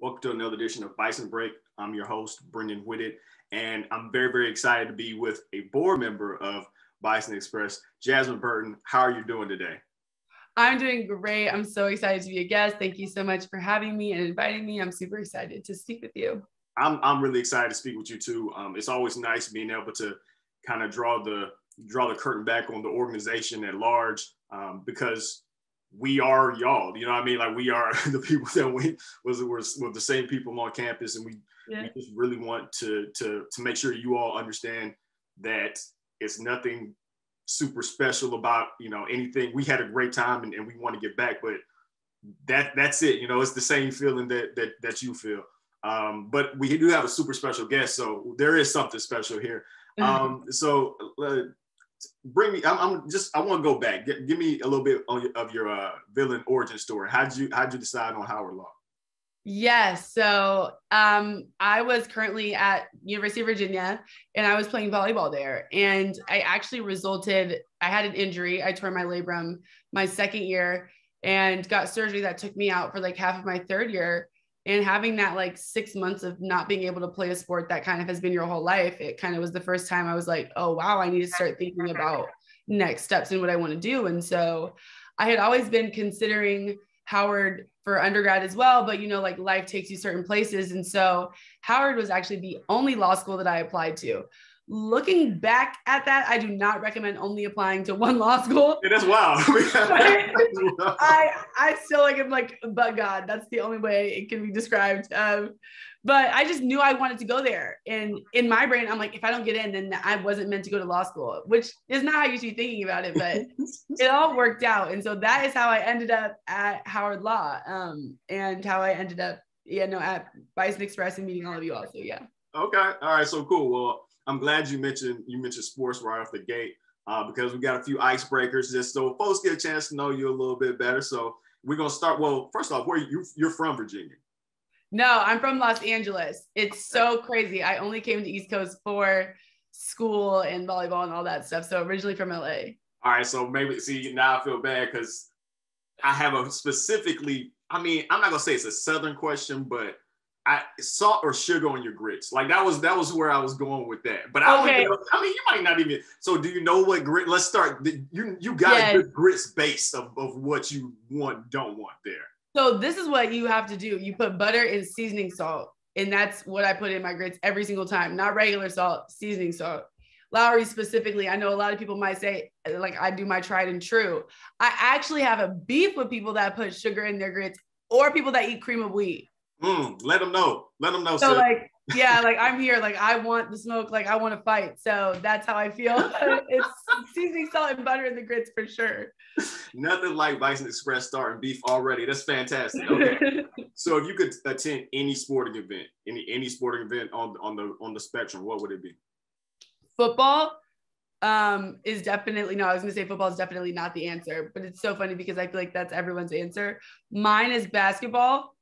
Welcome to another edition of Bison Break. I'm your host, Brenden Whitted, and I'm very, very excited to be with a board member of Bison Express, Jasmine Burton. How are you doing today? I'm doing great. I'm so excited to be a guest. Thank you so much for having me and inviting me. I'm super excited to speak with you. I'm really excited to speak with you too. It's always nice being able to kind of draw the curtain back on the organization at large, because we are y'all. You know what I mean? Like, we are the people that we're the same people on campus, and we just really want to make sure you all understand that it's nothing super special about anything. We had a great time, and we want to get back, but that's it. It's the same feeling that you feel. But we do have a super special guest, so there is something special here. So bring me. I want to go back. Give me a little bit of your villain origin story. How'd you decide on Howard Law? Yes. So I was currently at University of Virginia, and I was playing volleyball there. And I had an injury. I tore my labrum my second year and got surgery that took me out for like half of my third year. And having that like 6 months of not being able to play a sport that kind of has been your whole life, it kind of was the first time I was like, oh, wow, I need to start thinking about next steps and what I want to do. And so I had always been considering Howard for undergrad as well, but like life takes you certain places. And so Howard was actually the only law school that I applied to. Looking back at that, I do not recommend only applying to one law school. Yeah, that's wild. I still am like, but God, that's the only way it can be described. But I just knew I wanted to go there. And in my brain, I'm like, if I don't get in, then I wasn't meant to go to law school, which is not how you should be thinking about it, but it all worked out. And so that is how I ended up at Howard Law, and how I ended up, at Bison Express and meeting all of you also. Yeah. Okay. All right. So cool. Well, I'm glad you mentioned sports right off the gate, because we got a few icebreakers just so folks get a chance to know you a little bit better. So we're gonna start. Well, first off, where you're from, Virginia? No, I'm from Los Angeles. It's so crazy. I only came to East Coast for school and volleyball and all that stuff. So originally from LA. All right. So maybe now I feel bad because I have a specifically. I mean, I'm not gonna say it's a Southern question, but salt or sugar on your grits. Like that was where I was going with that. But I don't even know. I mean, you might not even. So do you know what grit? Let's start. You got a good grits base of what you don't want there. So this is what you have to do. You put butter and seasoning salt, and that's what I put in my grits every single time. Not regular salt, seasoning salt. Lowry specifically, I know a lot of people might say, like, I do my tried and true. I actually have a beef with people that put sugar in their grits or people that eat cream of wheat. Let them know. So like, yeah, like I'm here, like I want the smoke, like I want to fight. So that's how I feel. It's seasoning salt and butter in the grits for sure. Nothing like Bison Express starting beef already. That's fantastic. Okay. So if you could attend any sporting event, any sporting event on the spectrum, what would it be? Football is definitely, no, I was gonna say football is definitely not the answer, but it's so funny because I feel like that's everyone's answer. Mine is basketball.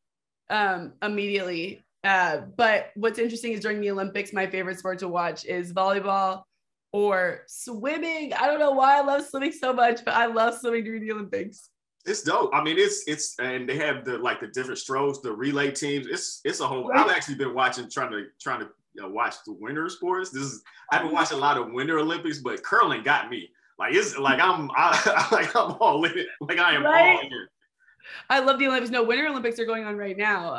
Immediately. But what's interesting is during the Olympics, my favorite sport to watch is volleyball or swimming. I don't know why I love swimming so much, but I love swimming during the Olympics. It's dope. I mean, it's and they have the different strokes, the relay teams. It's a whole. Right. I've actually been watching, trying to watch the winter sports. I haven't watched a lot of winter Olympics, but curling got me. Like it's like I'm all in it. Like I am all in it. I love the Olympics. No, Winter Olympics are going on right now.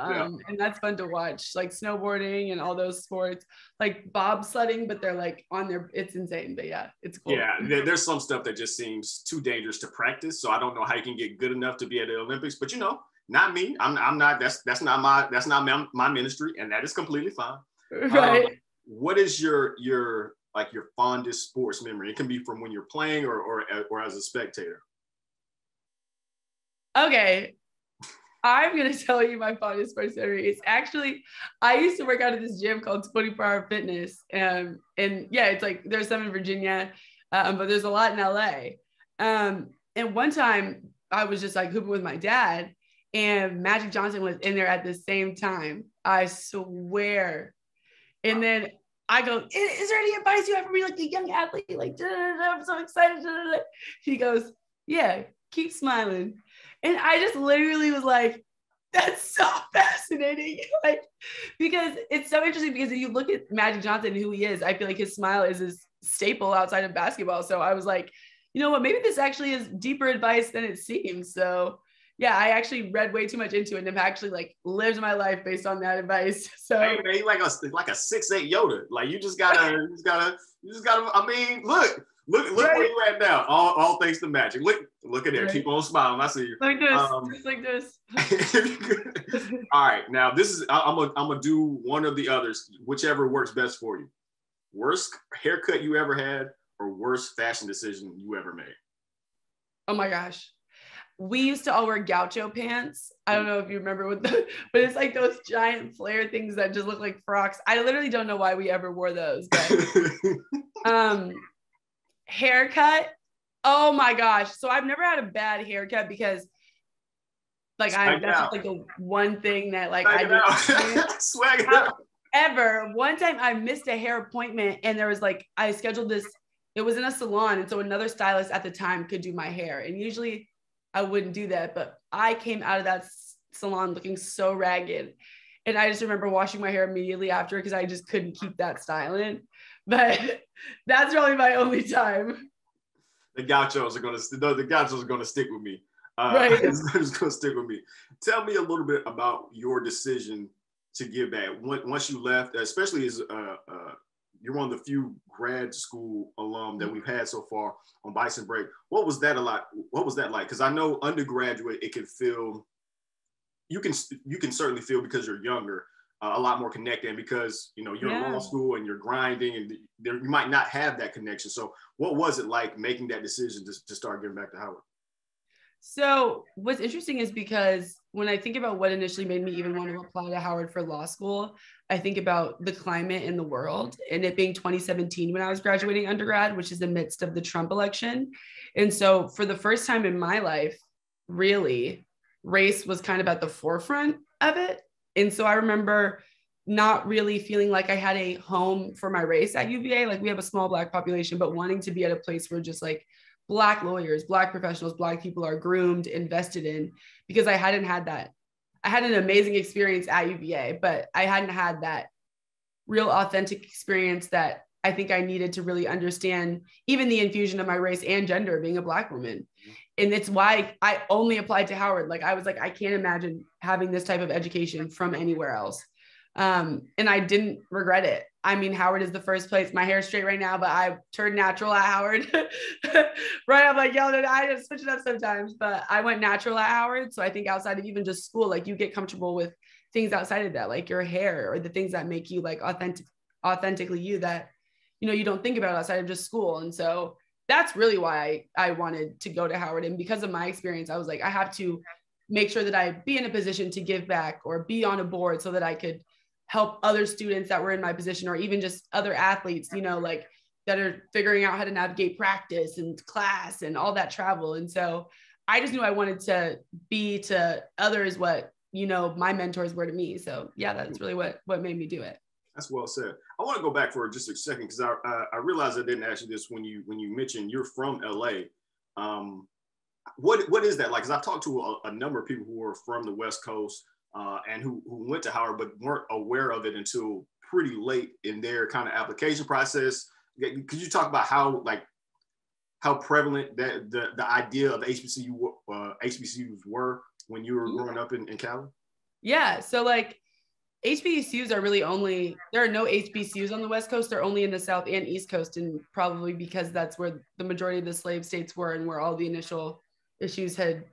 And that's fun to watch, like snowboarding and all those sports, like bobsledding, but they're like on their, it's insane, but yeah, it's cool. Yeah, there's some stuff that just seems too dangerous to practice. So I don't know how you can get good enough to be at the Olympics, but not me. I'm not, that's not my ministry, and that is completely fine. Right. What is your fondest sports memory? It can be from when you're playing or as a spectator. Okay, I'm going to tell you my fondest sports memory. It's actually, I used to work out at this gym called 24 Hour Fitness. And yeah, it's like, there's some in Virginia, but there's a lot in LA. And one time I was just like hooping with my dad, and Magic Johnson was in there at the same time. I swear. And then I go, is there any advice you have for me, like a young athlete? Like, I'm so excited. He goes, yeah, keep smiling. And I just literally was like, That's so fascinating. Like, because it's so interesting because if you look at Magic Johnson and who he is, I feel like his smile is his staple outside of basketball. So I was like, you know what, maybe this actually is deeper advice than it seems. So yeah, I actually read way too much into it and have actually like lived my life based on that advice. So hey man, you like a 6'8" Yoda. Like you just gotta. I mean, look right. Where you at now. All thanks to Magic. Look at there. Right. Keep on smiling. I see you. Like this, just like this. All right, now this is I'm gonna do one of the others, whichever works best for you. Worst haircut you ever had, or worst fashion decision you ever made? Oh my gosh. We used to all wear gaucho pants. I don't know if you remember but it's like those giant flare things that just look like frocks. I literally don't know why we ever wore those. But haircut. Oh my gosh. So I've never had a bad haircut because like that's just like the one thing that like I do. Swag it out. However, one time I missed a hair appointment and there was like, I scheduled this, it was in a salon. And so another stylist at the time could do my hair. And usually I wouldn't do that, but I came out of that salon looking so ragged. And I just remember washing my hair immediately after because I just couldn't keep that style in. But that's probably my only time. The gauchos are gonna stick with me. Right. It's gonna stick with me. Tell me a little bit about your decision to give back once you left, especially as you're one of the few grad school alum that we've had so far on Bison Break. What was that like? Because I know undergraduate, it can feel, you can certainly feel because you're younger, a lot more connected, and because you're in law school and you're grinding, and you might not have that connection. So what was it like making that decision to start giving back to Howard? So what's interesting is because when I think about what initially made me even want to apply to Howard for law school, I think about the climate in the world and it being 2017 when I was graduating undergrad, which is the midst of the Trump election. And so for the first time in my life, really, race was kind of at the forefront of it. And so I remember not really feeling like I had a home for my race at UVA. Like we have a small Black population, but wanting to be at a place where just like Black lawyers, Black professionals, Black people are groomed, invested in, because I hadn't had that. I had an amazing experience at UVA, but I hadn't had that real authentic experience that I think I needed to really understand even the infusion of my race and gender being a Black woman. And it's why I only applied to Howard. Like I was like, I can't imagine having this type of education from anywhere else. And I didn't regret it. I mean, Howard is the first place. My hair's straight right now, but I turned natural at Howard. Right? I'm like, I just switch it up sometimes, but I went natural at Howard. So I think outside of even just school, like you get comfortable with things outside of that, like your hair or the things that make you like authentically you that, you don't think about outside of just school. And so that's really why I wanted to go to Howard. And because of my experience, I was like, I have to make sure that I be in a position to give back or be on a board so that I could help other students that were in my position, or even just other athletes, like that are figuring out how to navigate practice and class and all that travel. And so I just knew I wanted to be to others what, my mentors were to me. So yeah, that's really what made me do it. That's well said. I want to go back for just a second because I realized I didn't ask you this when you mentioned you're from LA. What is that like? Because I've talked to a number of people who are from the West Coast and who went to Howard but weren't aware of it until pretty late in their kind of application process. Could you talk about how prevalent that the idea of HBCUs were when you were growing up in Cali? Yeah, so like HBCUs are really there are no HBCUs on the West Coast. They're only in the South and East Coast, and probably because that's where the majority of the slave states were and where all the initial issues had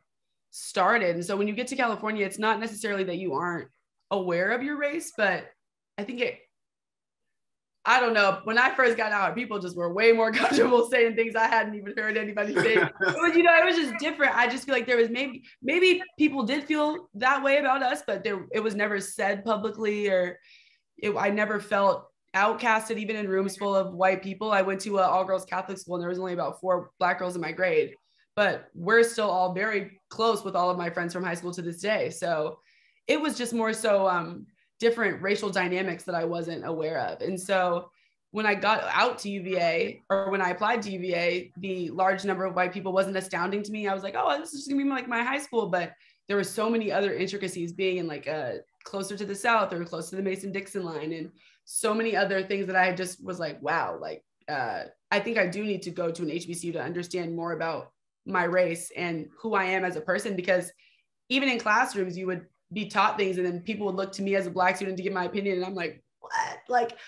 started. And so when you get to California, it's not necessarily that you aren't aware of your race, but I think I don't know. When I first got out, people just were way more comfortable saying things I hadn't even heard anybody say. It was just different. I just feel like there was maybe people did feel that way about us, but it was never said publicly, or I never felt outcasted even in rooms full of white people. I went to an all-girls Catholic school and there was only about 4 Black girls in my grade, but we're still all very close with all of my friends from high school to this day. So it was just more so different racial dynamics that I wasn't aware of. And so when I got out to UVA, or when I applied to UVA, the large number of white people wasn't astounding to me. I was like, oh, this is just gonna be like my high school. But there were so many other intricacies being in like closer to the South or close to the Mason-Dixon line, and so many other things that I just was like, wow, like I think I do need to go to an HBCU to understand more about my race and who I am as a person, because even in classrooms, you would be taught things and then people would look to me as a Black student to give my opinion. And I'm like, what? Like,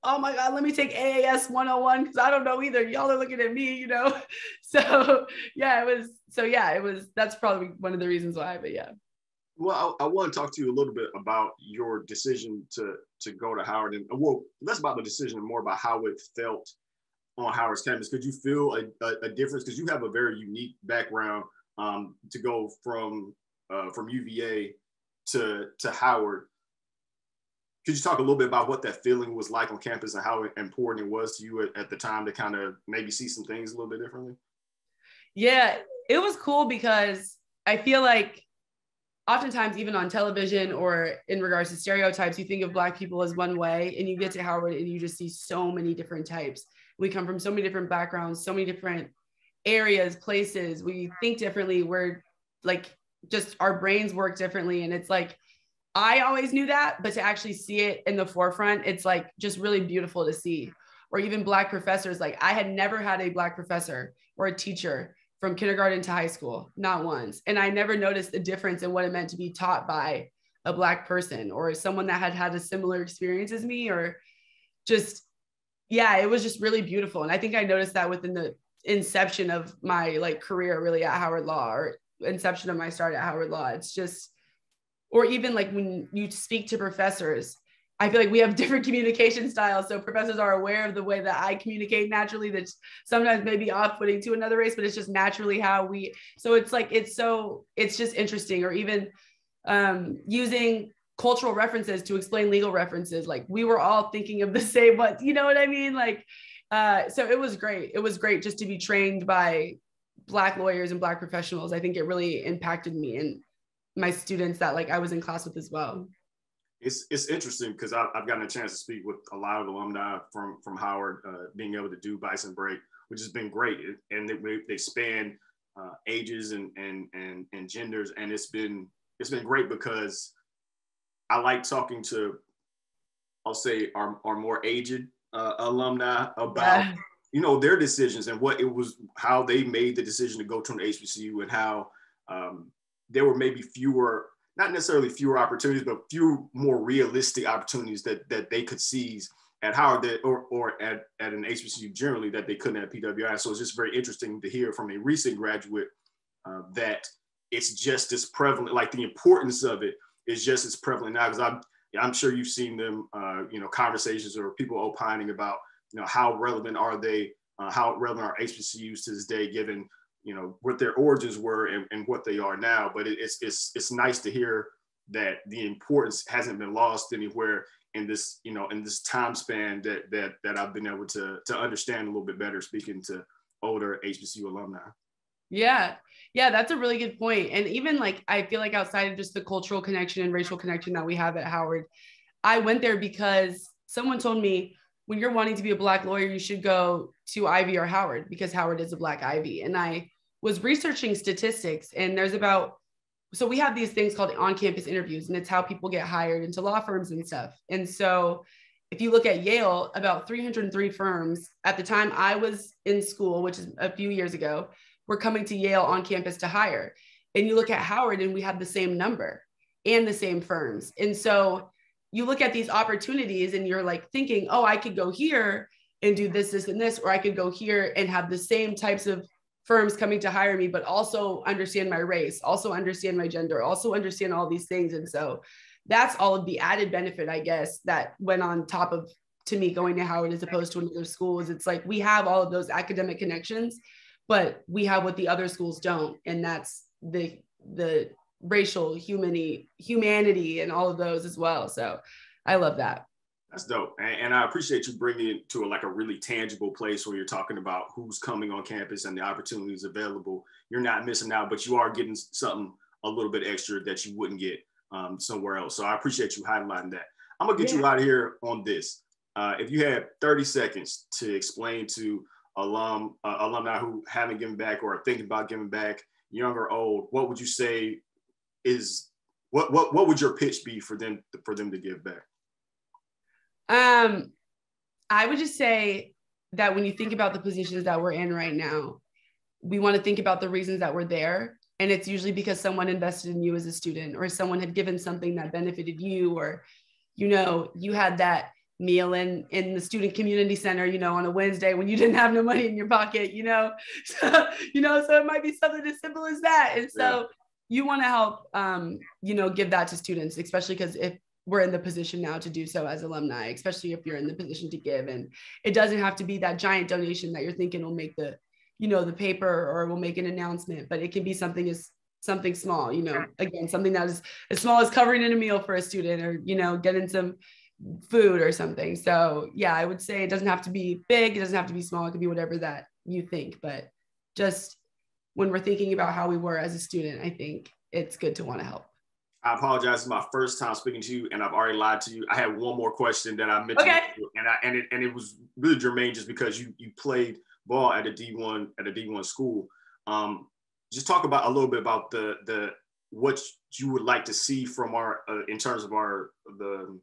oh my God, let me take AAS 101 because I don't know either. Y'all are looking at me, you know? So that's probably one of the reasons why, but yeah. Well, I want to talk to you a little bit about your decision to go to Howard, and well, less about the decision and more about how it felt on Howard's campus. Could you feel a difference? Because you have a very unique background to go from UVA to Howard. Could you talk a little bit about what that feeling was like on campus and how important it was to you at the time to kind of maybe see some things a little bit differently? Yeah, it was cool because I feel like oftentimes, even on television or in regards to stereotypes, you think of Black people as one way, and you get to Howard and you just see so many different types. We come from so many different backgrounds, so many different areas, places. We think differently. We're like, just our brains work differently. And it's like, I always knew that, but to actually see it in the forefront, it's like just really beautiful to see. Or even Black professors. Like, I had never had a Black professor or a teacher from kindergarten to high school, not once. And I never noticed the difference in what it meant to be taught by a Black person or someone that had had a similar experience as me, or just, yeah, it was just really beautiful. And I think I noticed that within the inception of my like career really at Howard Law, or inception of my start at Howard Law. It's just, or even like when you speak to professors, I feel like we have different communication styles. So professors are aware of the way that I communicate naturally, that's sometimes maybe off-putting to another race, but it's just naturally how we, so it's like, it's just interesting. Or even using cultural references to explain legal references. Like, we were all thinking of the same ones, you know what I mean? Like, so it was great. It was great just to be trained by Black lawyers and Black professionals. I think it really impacted me and my students that like I was in class with as well. It's interesting because I've gotten a chance to speak with a lot of alumni from Howard, being able to do Bison Break, which has been great, and they span ages and genders, and it's been great because I like talking to, I'll say, our more aged alumni about their decisions and what it was, how they made the decision to go to an HBCU, and how there were maybe fewer, not necessarily fewer opportunities, but few more realistic opportunities that they could seize at Howard or at an HBCU generally that they couldn't at PWI. So it's just very interesting to hear from a recent graduate that it's just as prevalent, like the importance of it is just as prevalent now. Because I'm sure you've seen them, conversations or people opining about, how relevant are they, how relevant are HBCUs to this day, given what their origins were and what they are now. But it's nice to hear that the importance hasn't been lost anywhere in this, in this time span that I've been able to understand a little bit better, speaking to older HBCU alumni. Yeah, that's a really good point. And even like, I feel like outside of just the cultural connection and racial connection that we have at Howard, I went there because someone told me, when you're wanting to be a Black lawyer, you should go to Ivy or Howard, because Howard is a Black Ivy. And I was researching statistics, and so we have these things called on-campus interviews, and it's how people get hired into law firms and stuff. And so if you look at Yale, about 303 firms at the time I was in school, which is a few years ago, were coming to Yale on campus to hire. And you look at Howard and we have the same number and the same firms. And so you look at these opportunities and you're like thinking, oh, I could go here and do this, this, and this, or I could go here and have the same types of firms coming to hire me, but also understand my race, also understand my gender, also understand all these things. And so that's all of the added benefit, I guess, that went on top of, to me, going to Howard as opposed to another schools. It's like, we have all of those academic connections, but we have what the other schools don't. And that's the racial humanity and all of those as well. So I love that. That's dope. And I appreciate you bringing it to a really tangible place where you're talking about who's coming on campus and the opportunities available. You're not missing out, but you are getting something a little bit extra that you wouldn't get somewhere else. So I appreciate you highlighting that. I'm gonna get you out of here on this. If you had 30 seconds to explain to alumni who haven't given back or are thinking about giving back, young or old, what would you say is what would your pitch be for them to give back? I would just say that when you think about the positions that we're in right now, we want to think about the reasons that we're there. And it's usually because someone invested in you as a student, or someone had given something that benefited you, or, you know, you had that meal in the student community center, you know, on a Wednesday when you didn't have no money in your pocket, you know, so it might be something as simple as that. And so you want to help, you know, give that to students, especially because if we're in the position now to do so as alumni, especially if you're in the position to give. And it doesn't have to be that giant donation that you're thinking will make the, you know, the paper or will make an announcement, but it can be something small, you know, again, something that is as small as covering in a meal for a student, or, you know, getting some food or something. So yeah, I would say it doesn't have to be big. It doesn't have to be small. It could be whatever that you think, but just when we're thinking about how we were as a student, I think it's good to want to help. I apologize. It's my first time speaking to you, and I've already lied to you. I had one more question that I mentioned, and it was really germane just because you played ball at a D1 school. Just talk about a little bit about the what you would like to see from our in terms of the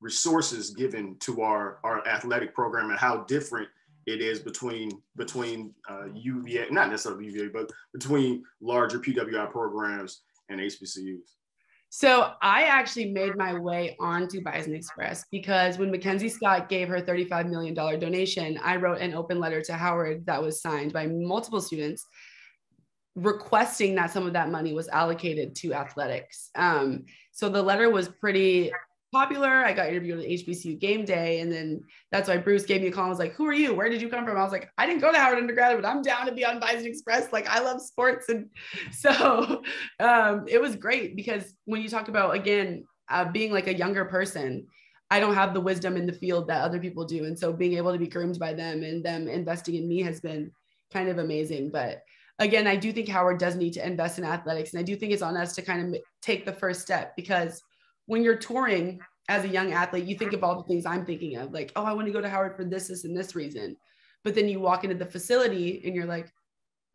resources given to our athletic program, and how different it is between UVA, not necessarily UVA, but between larger PWI programs and HBCUs. So I actually made my way onto Bison Express because when Mackenzie Scott gave her $35 million donation, I wrote an open letter to Howard that was signed by multiple students requesting that some of that money was allocated to athletics. So the letter was pretty popular. I got interviewed at HBCU game day. And then that's why Bruce gave me a call and was like, who are you? Where did you come from? I was like, I didn't go to Howard undergrad, but I'm down to be on Bison Express. Like, I love sports. And so it was great because when you talk about, again, being like a younger person, I don't have the wisdom in the field that other people do. And so being able to be groomed by them and them investing in me has been kind of amazing. But again, I do think Howard does need to invest in athletics. And I do think it's on us to kind of take the first step, because when you're touring as a young athlete, you think of all the things I'm thinking of, like, oh, I want to go to Howard for this, and this reason. But then you walk into the facility and you're like,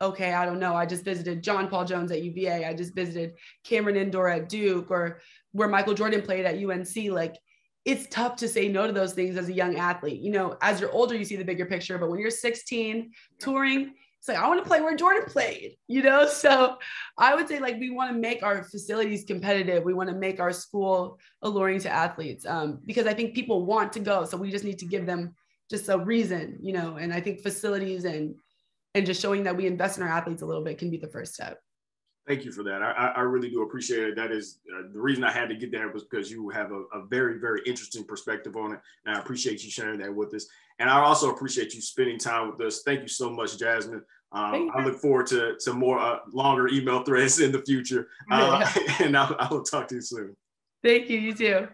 okay, I don't know. I just visited John Paul Jones at UVA. I just visited Cameron Indoor at Duke, or where Michael Jordan played at UNC. Like, it's tough to say no to those things as a young athlete. You know, as you're older, you see the bigger picture. But when you're 16 touring, it's like, I want to play where Jordan played, you know? So I would say, like, we want to make our facilities competitive. We want to make our school alluring to athletes, because I think people want to go. So we just need to give them just a reason, you know? And I think facilities and just showing that we invest in our athletes a little bit can be the first step. Thank you for that. I really do appreciate it. That is the reason I had to get there, was because you have a very, very interesting perspective on it. And I appreciate you sharing that with us. And I also appreciate you spending time with us. Thank you so much, Jasmine. I look forward to some more longer email threads in the future. And I will talk to you soon. Thank you. You too.